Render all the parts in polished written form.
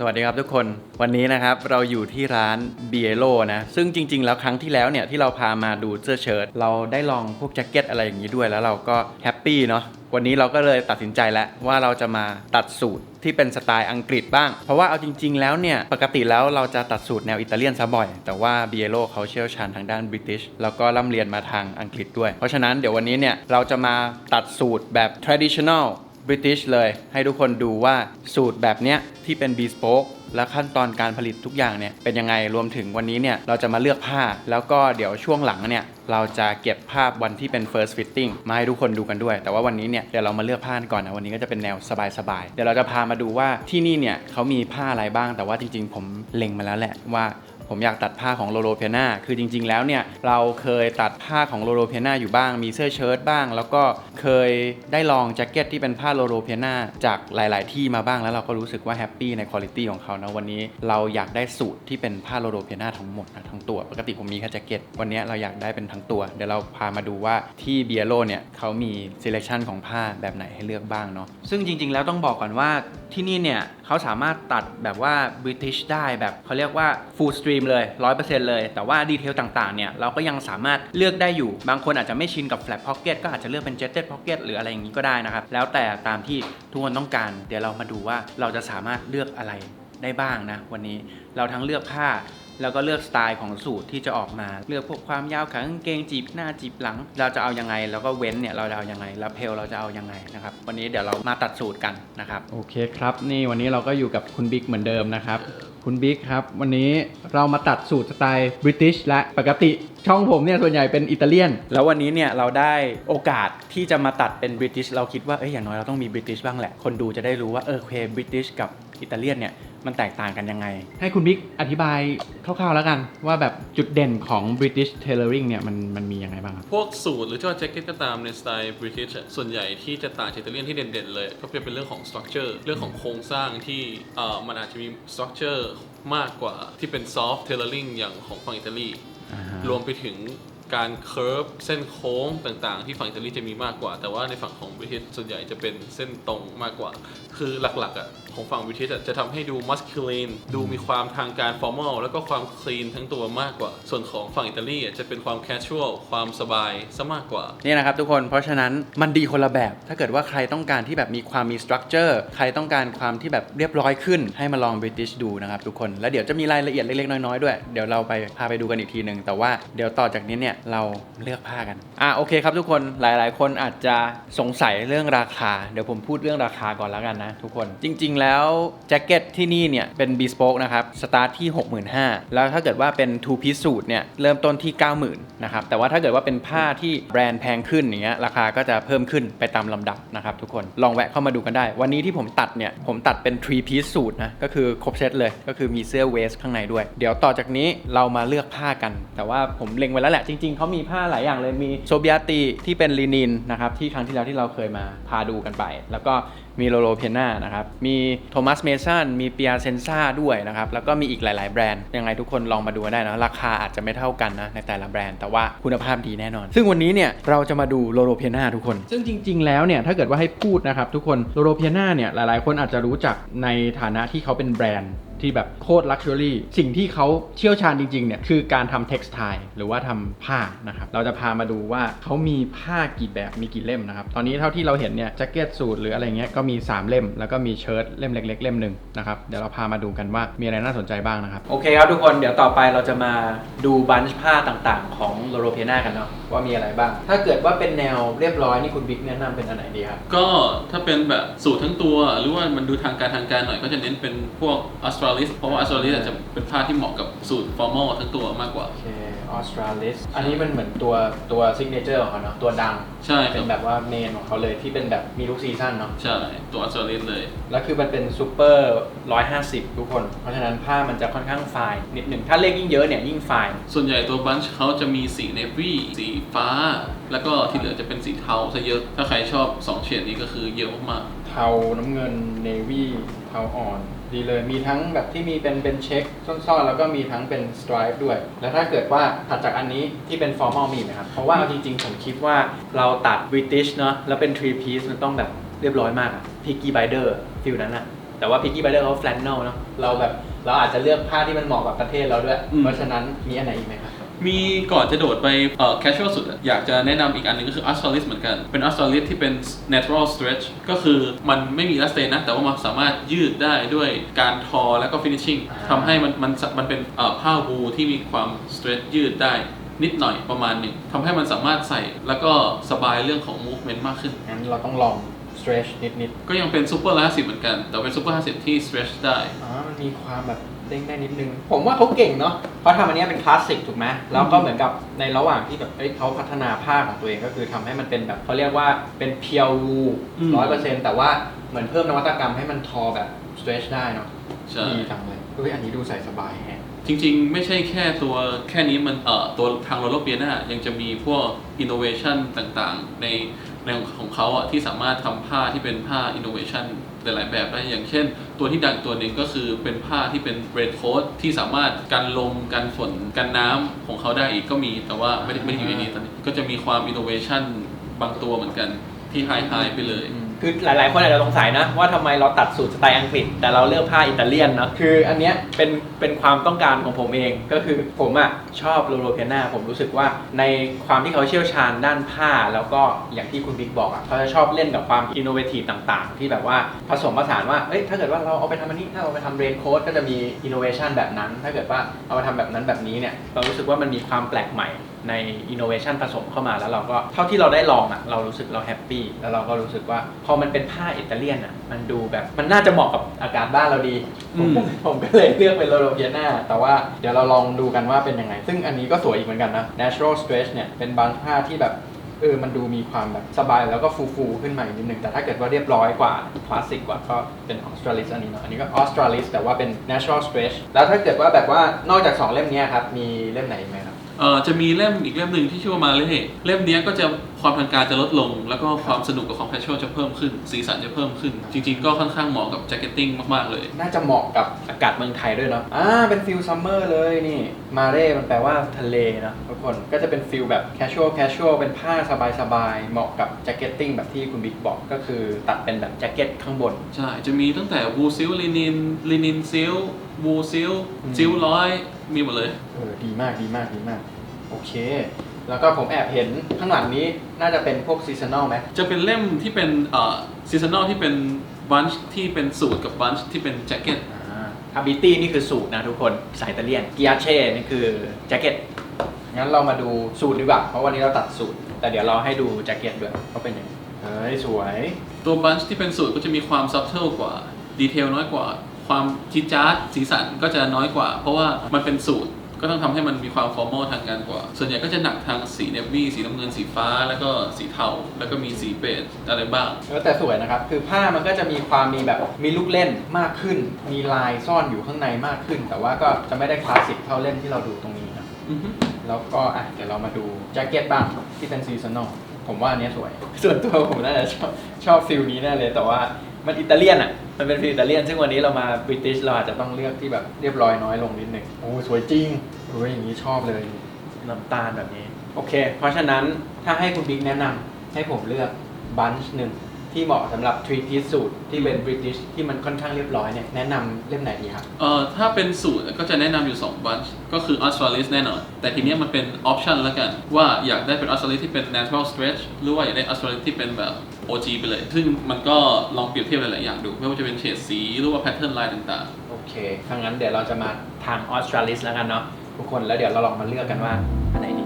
สวัสดีครับทุกคนวันนี้นะครับเราอยู่ที่ร้าน Bielo นะซึ่งจริงๆแล้วครั้งที่แล้วเนี่ยที่เราพามาดูเสื้อเชิ้ตเราได้ลองพวกแจ็คเก็ตอะไรอย่างนี้ด้วยแล้วเราก็แฮปปี้เนาะวันนี้เราก็เลยตัดสินใจแล้วว่าเราจะมาตัดสูตรที่เป็นสไตล์อังกฤษบ้างเพราะว่าเอาจริงๆแล้วเนี่ยปกติแล้วเราจะตัดสูตรแนวอิตาเลียนซะบ่อยแต่ว่า Bielo เขาเชี่ยวชาญทางด้านบริติชแล้วก็ร่ำเรียนมาทางอังกฤษด้วยเพราะฉะนั้นเดี๋ยววันนี้เนี่ยเราจะมาตัดสูตรแบบ traditional British เลยให้ทุกคนดูว่าสูตรแบบเนี้ยที่เป็น bespoke และขั้นตอนการผลิตทุกอย่างเนี่ยเป็นยังไงรวมถึงวันนี้เนี่ยเราจะมาเลือกผ้าแล้วก็เดี๋ยวช่วงหลังเนี่ยเราจะเก็บภาพวันที่เป็น first fitting มาให้ทุกคนดูกันด้วยแต่ว่าวันนี้เนี่ยเดี๋ยวเรามาเลือกผ้าก่อนนะวันนี้ก็จะเป็นแนวสบายๆเดี๋ยวเราจะพามาดูว่าที่นี่เนี่ยเขามีผ้าอะไรบ้างแต่ว่าจริงๆผมเล็งมาแล้วแหละว่าผมอยากตัดผ้าของโลโลเพน่าคือจริงๆแล้วเนี่ยเราเคยตัดผ้าของโลโลเพน่าอยู่บ้างมีเสื้อเชิ้ตบ้างแล้วก็เคยได้ลองแจ็คเก็ตที่เป็นผ้าโลโลเพน่าจากหลายๆที่มาบ้างแล้วเราก็รู้สึกว่าแฮปปี้ในคุณภาพของเขานะวันนี้เราอยากได้สูตรที่เป็นผ้าโลโลเพน่าทั้งหมดนะทั้งตัวปกติผมมีแค่แจ็คเก็ตวันนี้เราอยากได้เป็นทั้งตัวเดี๋ยวเราพามาดูว่าที่ Bielo เนี่ยเขามี selection ของผ้าแบบไหนให้เลือกบ้างเนาะซึ่งจริงๆแล้วต้องบอกก่อนว่าที่นี่เนี่ยเขาสามารถตัดแบบว่า British ได้แบบเขาเรียกว่า full stream เลย 100% เลยแต่ว่าดีเทลต่างๆเนี่ยเราก็ยังสามารถเลือกได้อยู่บางคนอาจจะไม่ชินกับ flat pocket ก็อาจจะเลือกเป็น jetted pocket หรืออะไรอย่างนี้ก็ได้นะครับแล้วแต่ตามที่ทุกคนต้องการเดี๋ยวเรามาดูว่าเราจะสามารถเลือกอะไรได้บ้างนะวันนี้เราทั้งเลือกผ้าแล้วก็เลือกสไตล์ของสูตรที่จะออกมาเลือกพวกความยาวขากางเกงจีบหน้าจีบหลังเราจะเอายังไงแล้วก็เว้นเนี่ยเราจะเอายังไงแล้วเพลเราจะเอายังไงนะครับวันนี้เดี๋ยวเรามาตัดสูตรกันนะครับโอเคครับนี่วันนี้เราก็อยู่กับคุณบิ๊กเหมือนเดิมนะครับคุณบิ๊กครับวันนี้เรามาตัดสูตรสไตล์บริติชและปกติช่องผมเนี่ยส่วนใหญ่เป็นอิตาเลียนแล้ววันนี้เนี่ยเราได้โอกาสที่จะมาตัดเป็นบริติชเราคิดว่าอย่างน้อยเราต้องมีบริติชบ้างแหละคนดูจะได้รู้ว่าโอเคบริติชกับอิตาเลียนเนี่ยมันแตกต่างกันยังไงให้คุณบิ๊กอธิบายคร่าวๆแล้วกันว่าแบบจุดเด่นของ British Tailoring เนี่ยมันมียังไงบ้างครับพวกสูทหรือว่าแจ็คเก็ตก็ตามในสไตล์ British ส่วนใหญ่ที่จะต่างจากอิตาเลียนที่เด่นๆเลยก็จะเป็นเรื่องของ structure เรื่องของโครงสร้างที่มันอาจจะมี structure มากกว่าที่เป็น soft tailoring อย่างของฝั่งอิตาลีรวมไปถึงการเคิร์ฟเส้นโค้งต่างๆที่ฝั่งอิตาลีจะมีมากกว่าแต่ว่าในฝั่งของบริติชส่วนใหญ่จะเป็นเส้นตรงมากกว่าคือหลักๆของฝั่งบริติชจะทำให้ดูมัสคิลีนดูมีความทางการฟอร์มอลแล้วก็ความคลีนทั้งตัวมากกว่าส่วนของฝั่งอิตาลีจะเป็นความแคชชวลความสบายซะมากกว่านี่นะครับทุกคนเพราะฉะนั้นมันดีคนละแบบถ้าเกิดว่าใครต้องการที่แบบมีความมีสตรัคเจอร์ใครต้องการความที่แบบเรียบร้อยขึ้นให้มาลองบริติชดูนะครับทุกคนแล้วเดี๋ยวจะมีรายละเอียดเล็กๆน้อยๆด้วยเดี๋ยวเราพาไปดูกันอีกทีนึงแต่ว่าเดี๋ยวต่อจากนี้เนี่ยเราเลือกผ้ากันโอเคครับทุกคนหลายๆคนอาจจะสงสัยเรื่องราคาเดี๋ยวผมพูดเรื่องราคาก่อนแล้วกันนะทุกคนจริงๆแล้วแจ็คเก็ตที่นี่เนี่ยเป็น bespoke นะครับสตาร์ทที่ 65,000 แล้วถ้าเกิดว่าเป็น two piece suit เนี่ยเริ่มต้นที่ 90,000 นะครับแต่ว่าถ้าเกิดว่าเป็นผ้าที่แบรนด์แพงขึ้นอย่างเงี้ยราคาก็จะเพิ่มขึ้นไปตามลำดับนะครับทุกคนลองแวะเข้ามาดูกันได้วันนี้ที่ผมตัดเนี่ยผมตัดเป็น three piece suit นะก็คือครบเซตเลยก็คือมีเสื้อเวสข้างในด้วยเดี๋ยวต่อจากนี้เรามาเลือกผ้ากันแต่ว่าผมเล็งไว้แล้วแหละจริงๆเขามีผ้าหลายอย่างเลยมีโซเบียติที่เป็นลินินนะครับที่ครั้งที่แล้วที่เราเคยมาพาดูกันไปแล้วก็มีโลโลเพน่านะครับมีโทมัสเมสันมีเปียเซนซ่าด้วยนะครับแล้วก็มีอีกหลายๆแบรนด์ยังไงทุกคนลองมาดูได้นะราคาอาจจะไม่เท่ากันนะในแต่ละแบรนด์แต่ว่าคุณภาพดีแน่นอนซึ่งวันนี้เนี่ยเราจะมาดูโลโลเพน่าทุกคนซึ่งจริงๆแล้วเนี่ยถ้าเกิดว่าให้พูดนะครับทุกคนโลโลเพน่าเนี่ยหลายๆคนอาจจะรู้จักในฐานะที่เขาเป็นแบรนด์ที่แบบโคตรลักชัวรี่สิ่งที่เขาเชี่ยวชาญจริงๆเนี่ยคือการทำเท็กซ์ไทล์หรือว่าทำผ้านะครับเราจะพามาดูว่าเขามีผ้ากี่แบบมีกี่เล่มนะครับตอนนี้เท่าที่เราเห็นเนี่ยแจ็คเก็ตสูทหรืออะไรเงี้ยก็มี3เล่มแล้วก็มีเชิ้ตเล่มเล็กๆเล่มนึงนะครับเดี๋ยวเราพามาดูกันว่ามีอะไรน่าสนใจบ้างนะครับโอเคครับทุกคนเดี๋ยวต่อไปเราจะมาดูบันช์ผ้าต่างๆของโลโลเพน่ากันเนาะว่ามีอะไรบ้างถ้าเกิดว่าเป็นแนวเรียบร้อยนี่คุณบิ๊กแนะนำเป็นอันไหนดีครับก็ถ้าเป็นแบบสูททั้งตัวหรือว่ามันดูทางการหน่อยก็จะเน้นเป็นพวกออสตราลิสเพราะว่าออสตราลิสอาจจะเป็นผ้าที่เหมาะกับสูทฟอร์มอลทั้งตัวมากกว่าโอเคออสตราลิสอันนี้มันเหมือนตัวซิกเนเจอร์ของเขาเนาะตัวดังใช่เป็นแบบว่าเมนของเขาเลยที่เป็นแบบมีทุกซีซั่นเนาะใช่ตัวออสตราลิสเลยแล้วคือมันเป็นซูเปอร์150ทุกคนเพราะฉะนั้นผ้ามันจะค่อนข้างไฟน์นิดหนึ่งถ้าเลขยิ่งเยอะเนี่ยยิ่งไฟน์ส่วนใหญ่ตัวบันช์เขาจะมีสีเนวี่สีฟ้าแล้วก็ที่เหลือจะเป็นสีเทาซะเยอะถ้าใครชอบ2เฉดนี้ก็คือเยอะมากเทาน้ำเงินเนวี่เทาอ่อนดีเลยมีทั้งแบบที่มีเป็นเช็คซ่อนๆแล้วก็มีทั้งเป็นสไตรป์ด้วยแล้วถ้าเกิดว่าถัดจากอันนี้ที่เป็นฟอร์มอลมีไหมครับเพราะว่าจริงๆผมคิดว่าเราตัดบริติชเนาะแล้วเป็น3 piece มันต้องแบบเรียบร้อยมากอะพิกกี้ไบเดอร์ฟิลนั้นอะ แต่ว่า Picky Buyer เขา flannel เนาะเราอาจจะเลือกผ้าที่มันเหมาะกับประเทศเราด้วยเพราะฉะนั้นมีอันไหนอีกไหมครับมีก่อนจะโดดไปcasual สุดอยากจะแนะนำอีกอันหนึงก็คือ Australis เหมือนกันเป็น Australis ที่เป็น natural stretch ก็คือมันไม่มี elastane นะแต่ว่ามันสามารถยืดได้ด้วยการทอแล้วก็ finishing ทำให้มันเป็นผ้าวูลที่มีความ stretch ยืดได้นิดหน่อยประมาณหนึ่งทำให้มันสามารถใส่แล้วก็สบายเรื่องของ movement มากขึ้นงั้นเราต้องลอง stretch นิดก็ยังเป็น super 50เหมือนกันแต่เป็น super 50ที่ stretch ได้มันมีความแบบเด้งได้นิดนึงผมว่าเขาเก่งเนาะเขาทำอันนี้เป็นคลาสสิกถูกไหมแล้วก็เหมือนกับในระหว่างที่แบบเขาพัฒนาผ้าของตัวเองก็คือทำให้มันเป็นแบบเขาเรียกว่าเป็นเพียววู100%แต่ว่าเหมือนเพิ่มนวัตกรรมให้มันทอแบบ stretch ได้เนาะดีจังเลยอันนี้ดูใส่สบายแฮะจริงๆไม่ใช่แค่นี้มันตัวทางโรโลเปียนายังจะมีพวก innovation ต่างๆในของเขาที่สามารถทำผ้าที่เป็นผ้า innovation หลายๆแบบได้อย่างเช่นตัวที่ดังตัวหนึ่งก็คือเป็นผ้าที่เป็น red coat ที่สามารถกันลมกันฝนกันน้ำของเขาได้อีกก็มีแต่ว่าไม่ได้อยู่ในนี้ตอนนี้ก็จะมีความ innovation บางตัวเหมือนกันที่ไฮไปเลยคือหลายๆคนอาจจะสงสัยนะว่าทำไมเราตัดสูตรสไตล์อังกฤษแต่เราเลือกผ้าอิตาเลียนเนาะคืออันเนี้ยเป็นความต้องการของผมเองก็คือผมชอบโลโลเปียนาผมรู้สึกว่าในความที่เขาเชี่ยวชาญด้านผ้าแล้วก็อย่างที่คุณบิ๊กบอกเขาจะชอบเล่นกับความอินโนเวทีฟต่างๆที่แบบว่าผสมผสานว่าถ้าเกิดว่าเราเอาไปทำอันนี้ถ้าเอาไปทำเรนโค้ทก็จะมีอินโนเวชันแบบนั้นถ้าเกิดว่าเอาไปทำแบบนั้นแบบนี้เนี่ยเรารู้สึกว่ามันมีความแปลกใหม่ใน innovation ผสมเข้ามาแล้วเราก็เท่าที่เราได้ลองเรารู้สึกเราแฮปปี้แล้วเราก็รู้สึกว่าพอมันเป็นผ้าอิตาเลียนมันดูแบบมันน่าจะเหมาะกับอากาศบ้านเราดีผมก็เลยเลือกเป็นโลโลเปียนาแต่ว่าเดี๋ยวเราลองดูกันว่าเป็นยังไงซึ่งอันนี้ก็สวยอีกเหมือนกันนะ natural stretch เนี่ยเป็นบางผ้าที่แบบมันดูมีความแบบสบายแล้วก็ฟูขึ้นมาอีกนิดนึงแต่ถ้าเกิดว่าเรียบร้อยกว่าคลาสสิกกว่าก็เป็น Australis อันนี้เนาะอันนี้ก็ Australis แต่ว่าเป็น natural stretch แล้วถ้าเกิดว่าแบบว่านอกจาก2เล่มนี้ครับมีเล่มไหนอีกไหมครับจะมีเล่มอีกเล่มหนึ่งที่ชื่อว่ามาเล่มนี้ก็จะความทางการจะลดลงแล้วก็ความสนุกกับของแคชชวลจะเพิ่มขึ้นสีสันจะเพิ่มขึ้นจริงๆก็ค่อนข้างเหมาะกับแจ็คเก็ตติ้งมากๆเลยน่าจะเหมาะกับอากาศเมืองไทยด้วยเนาะเป็นฟิลซัมเมอร์เลยนี่มาเร่มันแปลว่าทะเลนะทุกคนก็จะเป็นฟิลแบบแคชชวลเป็นผ้าสบายๆเหมาะกับแจ็คเก็ตติ้งแบบที่คุณบิ๊กบอกก็คือตัดเป็นแบบแจ็คเก็ตข้างบนใช่จะมีตั้งแต่วูซิลลินินซิลวูซิลซิลร้อยมีหมดเลยดีมากโอเคแล้วก็ผมแอบเห็นข้างหลังนี้น่าจะเป็นพวกซีซันนอลไหมจะเป็นเล่มที่เป็นซีซันนอลที่เป็นบันช์ที่เป็นสูทกับบันช์ที่เป็นแจ็คเก็ตอาบิตี้นี่คือสูทนะทุกคนสายอิตาเลียนกิอาเช่นี่คือแจ็คเก็ตงั้นเรามาดูสูทดีกว่าเพราะวันนี้เราตัดสูทแต่เดี๋ยวเราให้ดูแจ็คเก็ตด้วยเขาเป็นยังไงสวยตัวบันช์ที่เป็นสูทก็จะมีความซับเทิลกว่าดีเทลน้อยกว่าความจิ๊ดจ๊าดสีสันก็จะน้อยกว่าเพราะว่ามันเป็นสูทก็ต้องทำให้มันมีความฟอร์มอลทางการกว่าส่วนใหญ่ก็จะหนักทางสีเนวี่สีน้ำเงินสีฟ้าแล้วก็สีเทาแล้วก็มีสีเบจอะไรบ้างแต่สวยนะครับคือผ้ามันก็จะมีความมีลูกเล่นมากขึ้นมีลายซ่อนอยู่ข้างในมากขึ้นแต่ว่าก็จะไม่ได้คลาสสิกเท่าเล่มที่เราดูตรงนี้นะแล้วก็เดี๋ยวเรามาดูแจ็คเก็ตบ้างที่เป็นซีซันนอลผมว่าอันนี้สวยส่วนตัวผมน่าจะชอบฟิลนี้แน่เลยแต่ว่ามันอิตาเลียนมันเป็นฟิลอิตาเลียนซึ่งวันนี้เรามาบริติชเราอาจจะต้องเลือกที่แบบเรียบร้อยน้อยลงนิดนึงสวยจริงอย่างนี้ชอบเลยน้ำตาลแบบนี้โอเคเพราะฉะนั้นถ้าให้คุณบิ๊กแนะนำให้ผมเลือกบันช์หนึ่งที่เหมาะสำหรับ 3 piece สูทที่เป็นบริติชที่มันค่อนข้างเรียบร้อยเนี่ยแนะนำเล่มไหนดีครับถ้าเป็นสูตรก็จะแนะนำอยู่2บันช์ก็คือ Australis แน่นอนแต่ทีนี้มันเป็นออปชันแล้วกันว่าอยากได้เป็น Australis ที่เป็น natural stretch หรือว่าอยากได้ Australis ที่เป็นแบบ OG ไปเลยซึ่งมันก็ลองเปรียบเทียบหลายๆอย่างดูไม่ว่าจะเป็นเฉดสีหรือว่าแพทเทิร์นลายต่างๆโอเคถ้างั้นเดี๋ยวเราจะมาทาง Australis แล้วกันเนาะทุกคนแล้วเดี๋ยวเราลองมาเลือกกันว่าอันไหนดี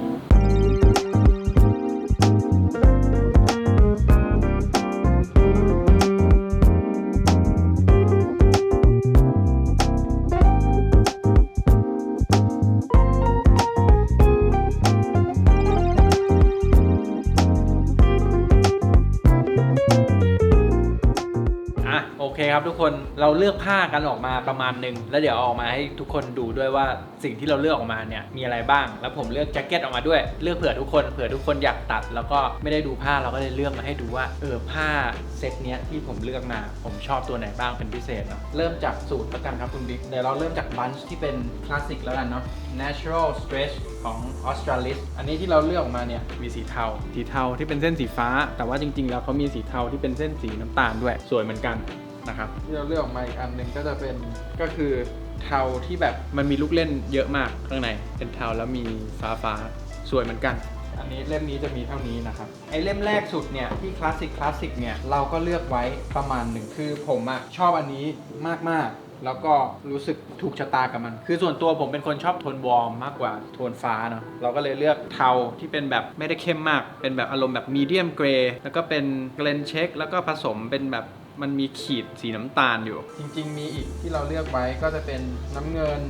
โอเคครับทุกคนเราเลือกผ้ากันออกมาประมาณนึงแล้วเดี๋ยวออกมาให้ทุกคนดูด้วยว่าสิ่งที่เราเลือกออกมาเนี่ยมีอะไรบ้างแล้วผมเลือกแจ็คเก็ตออกมาด้วยเลือกเผื่อทุกคนอยากตัดแล้วก็ไม่ได้ดูผ้าเราก็เลยเลือกมาให้ดูว่าผ้าเซตเนี้ยที่ผมเลือกมาผมชอบตัวไหนบ้างเป็นพิเศษเนาะเริ่มจากสูตรแล้วกันครับคุณบิ๊กเดี๋ยวเราเริ่มจากบันช์ที่เป็นคลาสสิกแล้วกันเนาะ natural stretch ของ Australis อันนี้ที่เราเลือกออกมาเนี่ยมีสีเทาที่เป็นเส้นสีฟ้าแต่ว่าจริงๆแล้วเขามีสีเทาที่เป็นเส้นสีน้ำตาลด้วยสวยเหมือนกัน นะครับที่เราเลือกออกมาอีกอันหนึ่งก็จะเป็นก็คือเทาที่แบบมันมีลูกเล่นเยอะมากข้างในเป็นเทาแล้วมีฟ้าสวยเหมือนกันอันนี้เล่มนี้จะมีเท่านี้นะครับไอเล่มแรกสุดเนี่ยที่คลาสสิกเนี่ยเราก็เลือกไว้ประมาณหนึ่งคือผมอะชอบอันนี้มากแล้วก็รู้สึกถูกชะตากับมัน คือส่วนตัวผมเป็นคนชอบโทนวอร์มมากกว่าโทนฟ้าเนาะเราก็เลยเลือกเทาที่เป็นแบบไม่ได้เข้มมากเป็นแบบอารมณ์แบบมีเดียมเกรย์แล้วก็เป็นเกรนเช็คแล้วก็ผสมเป็นแบบมันมีขีดสีน้ำตาลอยู่จริงๆมีอีกที่เราเลือกไว้ก็จะเป็นน้ำเงิน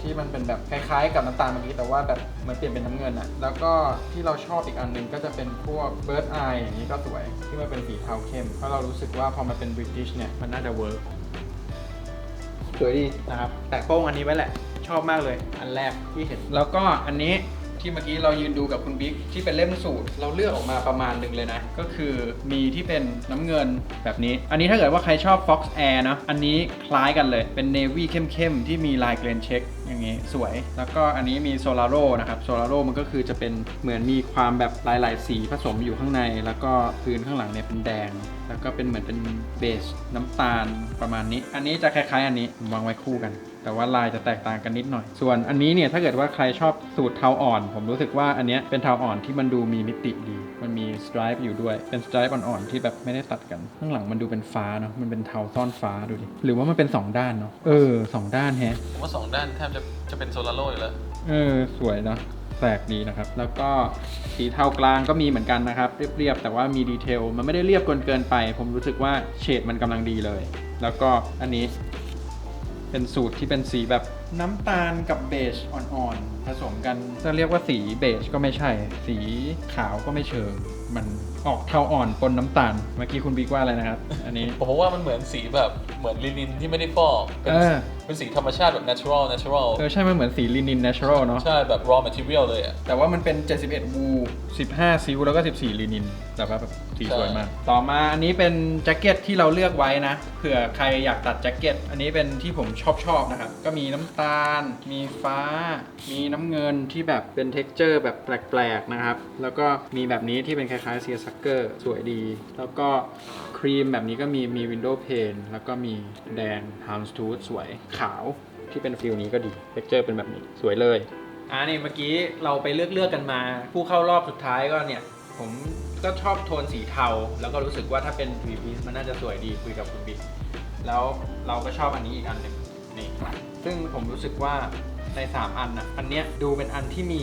ที่มันเป็นแบบคล้ายๆกับน้ำตาลเมื่อกี้แต่ว่าแบบเหมือนเปลี่ยนเป็นน้ำเงินอะแล้วก็ที่เราชอบอีกอันหนึงก็จะเป็นพวก Bird Eye อย่างนี้ก็สวยที่มันเป็นสีเทาเข้มเพราะเรารู้สึกว่าพอมันเป็น British เนี่ยมันน่าจะเวิร์กสวยดีนะครับแต่โป้งอันนี้ไว้แหละชอบมากเลยอันแรกที่เห็นแล้วก็อันนี้ที่เมื่อกี้เรายืนดูกับคุณบิ๊กที่เป็นเล่มสูตรเราเลือกออกมาประมาณหนึ่งเลยนะก็คือมีที่เป็นน้ำเงินแบบนี้อันนี้ถ้าเกิดว่าใครชอบ Fox Air นะอันนี้คล้ายกันเลยเป็น Navy เข้มๆที่มีลายเกรนเช็คอย่างนี้สวยแล้วก็อันนี้มี Solaro นะครับ Solaro มันก็คือจะเป็นเหมือนมีความแบบหลายๆสีผสมอยู่ข้างในแล้วก็พื้นข้างหลังเนี่ยเป็นแดงแล้วก็เป็นเหมือนเป็นเบสน้ำตาลประมาณนี้อันนี้จะคล้ายๆอันนี้วางไว้คู่กันแต่ว่าลายจะแตกต่างกันนิดหน่อยส่วนอันนี้เนี่ยถ้าเกิดว่าใครชอบสูตรเทาอ่อนผมรู้สึกว่าอันเนี้ยเป็นเทาอ่อนที่มันดูมีมิติดีมันมีสไตรป์อยู่ด้วยเป็นสไตรป์อ่อนๆที่แบบไม่ได้ตัดกันข้างหลังมันดูเป็นฟ้าเนาะมันเป็นเทาซ่อนฟ้าดูดิหรือว่ามันเป็น2ด้านเนาะ2ด้านแฮะ ผมว่า2ด้านแทบจะเป็นโซลาโร่อยู่แล้วสวยเนาะแปลกดีนะครับแล้วก็สีเทากลางก็มีเหมือนกันนะครับเรียบๆแต่ว่ามีดีเทลมันไม่ได้เรียบเกินไปผมรู้สึกว่าเฉดมันกำลังดีเลยแล้วก็อันนี้เป็นสูตรที่เป็นสีแบบน้ำตาลกับเบจอ่อนๆผสมกันจะเรียกว่าสีเบจก็ไม่ใช่สีขาวก็ไม่เชิงมันออกเทาอ่อนปนน้ำตาลเมื่อกี้คุณบิ๊กว่าอะไรนะครับอันนี้ ผมว่ามันเหมือนสีแบบเหมือนลินินที่ไม่ได้ฟอกเป็นสีธรรมชาติแบบ natural ใช่มันเหมือนสีลินิน natural เนาะใช่แบบ raw material เลยอ่ะแต่ว่ามันเป็น71วู15ซิลแล้วก็14ลินินแต่ว่าแบบสีสวยมากต่อมาอันนี้เป็นแจ็คเก็ตที่เราเลือกไว้นะเผื่อใครอยากตัดแจ็คเก็ตอันนี้เป็นที่ผมชอบนะครับก็มีน้ำตาลมีฟ้ามีน้ำเงินที่แบบเป็น texture แบบแปลกๆนะครับแล้วก็มีแบบนี้ที่เป็นคล้ายๆเซียซักเกอร์สวยดีแล้วก็ครีมแบบนี้ก็มี window pane แล้วก็มีแดง houndstooth สวยขาวที่เป็นฟิลนี้ก็ดี texture เป็นแบบนี้สวยเลยนี่เมื่อกี้เราไปเลือกกันมาผู้เข้ารอบสุดท้ายก็เนี่ยผมก็ชอบโทนสีเทาแล้วก็รู้สึกว่าถ้าเป็น 3 piece มันน่าจะสวยดีคุยกับคุณบิ๊กแล้วเราก็ชอบอันนี้อีกอันหนึ่งนี่ซึ่งผมรู้สึกว่าใน3อันนะอันเนี้ยดูเป็นอันที่มี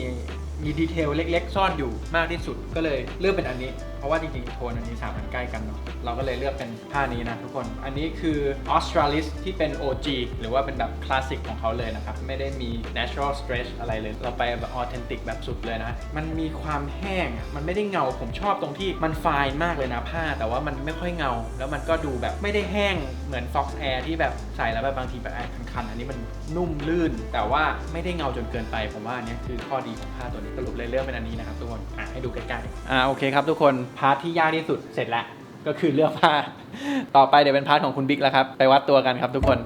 ดีเทลเล็กๆซ่อนอยู่มากที่สุดก็เลยเลือกเป็นอันนี้เพราะว่าจริงๆโทนอันนี้3อันใกล้กันเนาะเราก็เลยเลือกเป็นผ้านี้นะทุกคนอันนี้คือ Australis ที่เป็น OG หรือว่าเป็นแบบคลาสสิกของเขาเลยนะครับไม่ได้มี natural stretch อะไรเลยเราไปแบบ authentic แบบสุดเลยนะมันมีความแห้งมันไม่ได้เงาผมชอบตรงที่มันไฟน์มากเลยนะผ้าแต่ว่ามันไม่ค่อยเงาแล้วมันก็ดูแบบไม่ได้แห้งเหมือน Fox Air ที่แบบใส่แล้วแบบบางทีแบบคันๆอันนี้มันนุ่มลื่นแต่ว่าไม่ได้เงาจนเกินไปผมว่าอันนี้คือข้อดีของผ้าตัวนี้สรุปเลยเลือกเป็นอันนี้นะครับทุกคนให้ดูใกล้ๆโอเคครับทุกคนพาร์ทที่ยากที่สุดเสร็จแล้วก็คือเลือกผ้าต่อไปเดี๋ยวเป็นพาร์ทของคุณบิ๊กแล้วครับไปวัดตัวกันครับทุกคน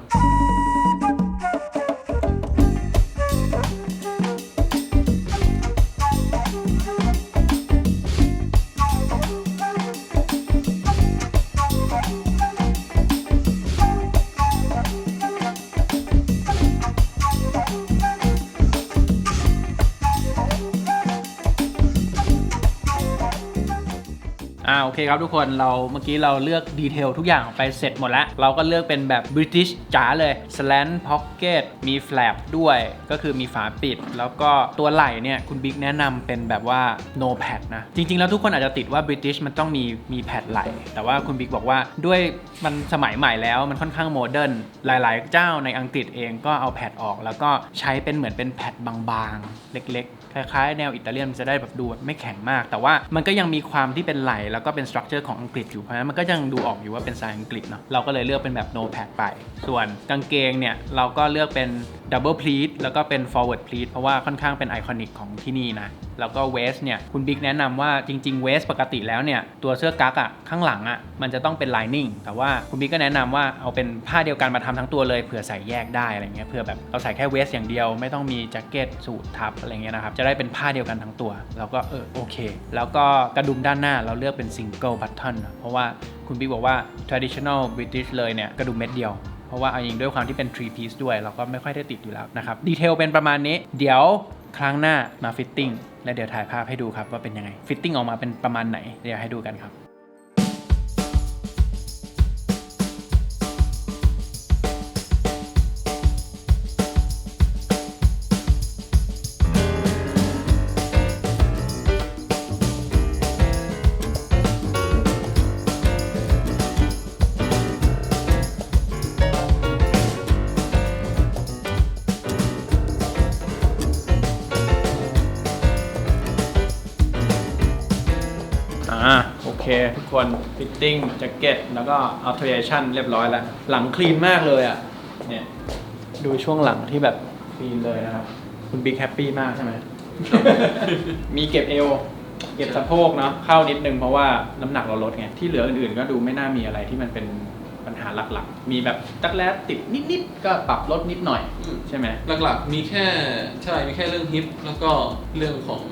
โอเคครับทุกคนเมื่อกี้เราเลือกดีเทลทุกอย่างไปเสร็จหมดแล้วเราก็เลือกเป็นแบบ British จ๋าเลย slant pocket มี flap ด้วยก็คือมีฝาปิดแล้วก็ตัวไหล่เนี่ยคุณบิ๊กแนะนำเป็นแบบว่า no pad นะจริงๆแล้วทุกคนอาจจะติดว่า British มันต้องมีแพดไหล่แต่ว่าคุณบิ๊กบอกว่าด้วยมันสมัยใหม่แล้วมันค่อนข้างโมเดิร์นหลายๆเจ้าในอังกฤษเองก็เอาแพดออกแล้วก็ใช้เป็นเหมือนเป็นแพดบางๆเล็กๆคล้ายๆแนวอิตาเลียนมันจะได้แบบดูไม่แข็งมากแต่ว่ามันก็ยังมีความที่เป็นไหล่แล้วก็เป็นสตรัคเจอร์ของอังกฤษอยู่เพราะฉะนั้นมันก็ยังดูออกอยู่ว่าเป็นสไตล์อังกฤษเนาะเราก็เลยเลือกเป็นแบบ no pad ไปส่วนกางเกงเนี่ยเราก็เลือกเป็น double pleat แล้วก็เป็น forward pleat เพราะว่าค่อนข้างเป็นไอคอนิกของที่นี่นะแล้วก็ waist เนี่ยคุณบิ๊กแนะนำว่าจริงๆ waist ปกติแล้วเนี่ยตัวเสื้อกั๊กอ่ะข้างหลังอ่ะมันจะต้องเป็น lining แต่ว่าคุณบิ๊กก็แนะนำว่าเอาเป็นผ้าเดียวกันมาทำทั้งตัวเลยเผื่อใส่แยกได้อะไรเงี้ยเผื่อแบบเราใส่แค่ waist อย่างเดียวไม่ต้องมีแจ็คเก็ตสูททับอะไรเงี้ยนะครับจะได้เป็นผ้าเดียวกันทั้งตัวเราก็โอเคแล้วก็กระดุมด้านหน้าเราเลือกเป็น single button เพราะว่าคุณบิ๊กบอกว่า traditional British เลยเนี่ยกระดุมเม็ดเดียวเพราะว่าเอาจริงด้วยความที่เป็น 3 piece ด้วยเราก็ไม่ค่อยได้ติดอยู่แล้วนะครับดีเทลเป็นประมาณนี้เดี๋ยวครั้งหน้ามาฟิตติ้งและเดี๋ยวถ่ายภาพให้ดูครับว่าเป็นยังไงฟิตติ้งออกมาเป็นประมาณไหนเดี๋ยวให้ดูกันครับโอเคทุกคนฟิตติ้งแจ็คเก็ตแล้วก็ alteration เรียบร้อยแล้วหลังคลีนมากเลยอ่ะเนี่ยดูช่วงหลังที่แบบคลีนเลยนะครับคุณบิ๊กแฮปปี้มากใช่ไหม มีเก็บเอวเก็บสะโพกเนาะเข้านิดนึงเพราะว่าน้ำหนักเราลดไงที่เหลืออื่นๆก็ดูไม่น่ามีอะไรที่มันเป็นปัญหาหลักๆมีแบบตักแร้ติดนิดๆก็ปรับลดนิดหน่อยใช่ไหมหลักๆมีแค่มีแค่เรื่องฮิปแล้วก็เรื่องของ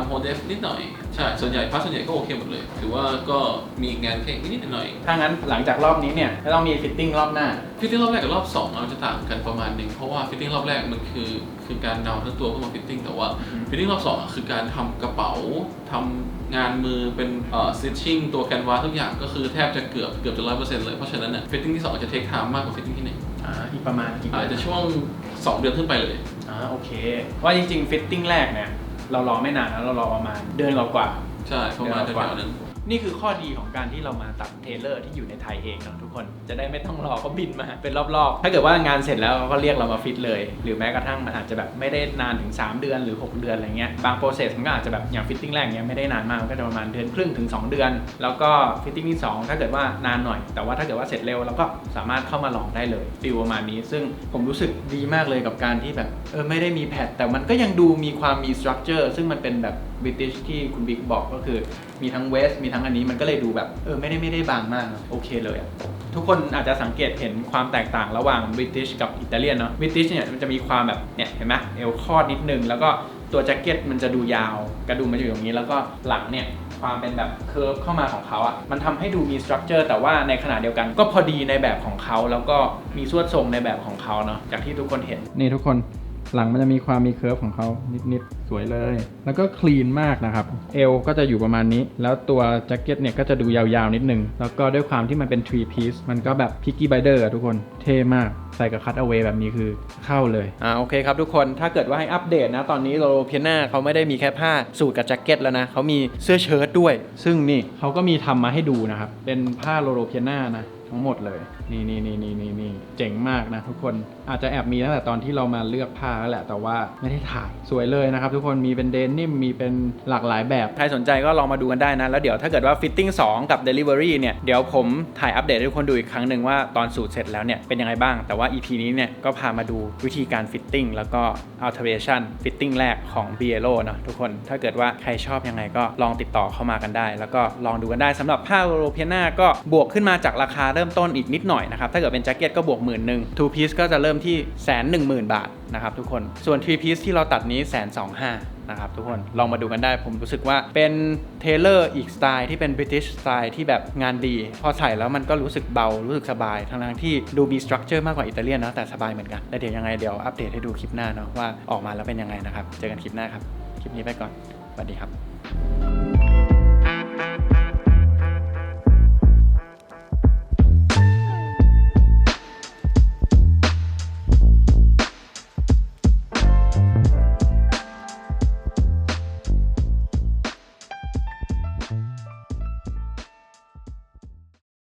โฮเดฟนิดหน่อยใช่ส่วนใหญ่พาร์ทส่วนใหญ่ก็โอเคหมดเลยถือว่าก็มีงานแค่นิดหน่อยถ้างั้นหลังจากรอบนี้เนี่ยก็ต้องมีฟิตติ้งรอบหน้าฟิตติ้งรอบแรกกับรอบ2เราจะต่างกันประมาณนึงเพราะว่าฟิตติ้งรอบแรกมันคือการเดาทั้งตัวเข้ามาฟิตติ้งแต่ว่าฟิตติ้งรอบ2คือการทำกระเป๋าทำงานมือเป็นstitching ตัวแคนวาสทุกอย่างก็คือแทบจะเกือบจะ 100% เลยเพราะฉะนั้นเนี่ยฟิตติ้งที่2จะเทคไทม์มากกว่าฟิตติ้งที่1อีกประมาณอาจจะช่วง2 เดือนขึ้นไปเลยโอเคว่าจริงๆฟิตติ้งแรกเนี่ยเรารอไม่นานนะเรารอประมาณเดือนกว่าใช่ประมาณเดือนนึงนี่คือข้อดีของการที่เรามาตัดเทเลอร์ที่อยู่ในไทยเองนะทุกคนจะได้ไม่ต้องรอเขาบินมาเป็นรอบๆถ้าเกิดว่างานเสร็จแล้วเขาก็เรียกเรามาฟิตเลยหรือแม้กระทั่งมันอาจจะแบบไม่ได้นานถึง3 เดือนหรือ6 เดือนอะไรเงี้ยบางโปรเซสมันก็อาจจะแบบอย่างฟิตติ้งแรกเนี้ยไม่ได้นานมากก็จะประมาณ1 เดือนครึ่งถึง2 เดือนแล้วก็ฟิตติ้งที่2ถ้าเกิดว่านานหน่อยแต่ว่าถ้าเกิดว่าเสร็จเร็วเราก็สามารถเข้ามาลองได้เลยฟีลประมาณนี้ซึ่งผมรู้สึกดีมากเลยกับการที่แบบไม่ได้มีแพทแต่มันก็ยังดูมีความมีสตรัคเจอร์ซึ่งมันเป็นแบบBritish ที่คุณบิ๊กบอกก็คือมีทั้งเวสมีทั้งอันนี้มันก็เลยดูแบบไม่ได้บางมากโอเคเลยทุกคนอาจจะสังเกตเห็นความแตกต่างระหว่าง British กับอิตาเลียนเนาะ British เนี่ยมันจะมีความแบบเนี่ยเห็นไหมเอวคอดนิดนึงแล้วก็ตัวแจ็คเก็ตมันจะดูยาวกระดุมมันจะอยู่ตรงนี้แล้วก็หลังเนี่ยความเป็นแบบเคิร์ฟเข้ามาของเขาอ่ะมันทำให้ดูมีสตรัคเจอร์แต่ว่าในขณะเดียวกันก็พอดีในแบบของเขาแล้วก็มีสวดทรงในแบบของเขาเนาะจากที่ทุกคนเห็นนี่ทุกคนหลังมันจะมีความมีเคิร์ฟของเขานิดๆสวยเลยแล้วก็คลีนมากนะครับเอวก็จะอยู่ประมาณนี้แล้วตัวแจ็คเก็ตเนี่ยก็จะดูยาวๆนิดนึงแล้วก็ด้วยความที่มันเป็น 3 piece มันก็แบบพิกกี้ไบเดอร์ทุกคนเท่มากใส่กับคัตเอาเวย์แบบนี้คือเข้าเลยโอเคครับทุกคนถ้าเกิดว่าให้อัปเดตนะตอนนี้โลเพียน่าเขาไม่ได้มีแค่ผ้าสูทกับแจ็คเก็ตแล้วนะเขามีเสื้อเชิ้ตด้วยซึ่งนี่เขาก็มีทำมาให้ดูนะครับเป็นผ้าโลเพียน่านะทั้งหมดเลยนี่เจ๋งมากนะทุกคนอาจจะแอบมีตั้งแต่ตอนที่เรามาเลือกผ้าแล้วแหละแต่ว่าไม่ได้ถ่ายสวยเลยนะครับทุกคนมีเป็นเดนิมมีเป็นหลากหลายแบบใครสนใจก็ลองมาดูกันได้นะแล้วเดี๋ยวถ้าเกิดว่าฟิตติ้ง2กับ Delivery เนี่ยเดี๋ยวผมถ่ายอัปเดตให้ทุกคนดูอีกครั้งหนึ่งว่าตอนสูตรเสร็จแล้วเนี่ยเป็นยังไงบ้างแต่ว่า EP นี้เนี่ยก็พามาดูวิธีการฟิตติ้งแล้วก็ alteration ฟิตติ้งแรกของ Biello เนาะทุกคนถ้าเกิดว่าใครชอบยังไงก็ลองติดต่อเข้ามากันได้แล้วก็ลองดูกันได้สำหรับผ้าโลเพียน่าก็บวกขึ้นมาจากราคาเริ่มต้นอีกนิดหน่อยนะครับถ้าเกิดเป็นแจ็คเก็ตก็บวก10,000 2 piece ก็จะเริ่มที่110,000 บาทนะครับทุกคนส่วน 3 piece ที่เราตัดนี้125,000นะครับทุกคนลองมาดูกันได้ผมรู้สึกว่าเป็นเทเลอร์อีกสไตล์ที่เป็น British สไตล์ที่แบบงานดีพอใส่แล้วมันก็รู้สึกเบารู้สึกสบายทั้งที่ดูมีสตรัคเจอร์มากกว่าอิตาเลียนนะแต่สบายเหมือนกันแล้วเดี๋ยวยังไงเดี๋ยวอัปเดตให้ดูคลิปหน้าเนาะว่าออกมาแล้วเป็นยังไงนะครับเจอกันคลิปหน้าครับคลิปนี้ไปก่อนสวัสดีครับ